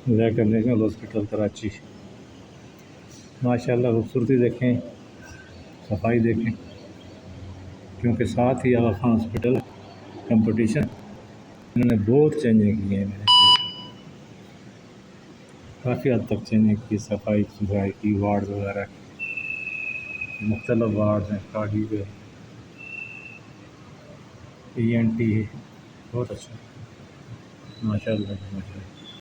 जाकर national hospital Karachi. माशाल्लाह खूबसूरती देखें, सफाई देखें, क्योंकि साथ ही आगा खान हॉस्पिटल कंपटीशन इन्होंने बहुत चेंजिंग की है। मैंने काफ़ी हद तक चेंजिंग की, सफाई सुथराई की, वार्ड वगैरह मुख्तलिफ वार्ड हैं, कार्डियो के, ENT है, बहुत अच्छा माशाल्लाह माशाल्लाह।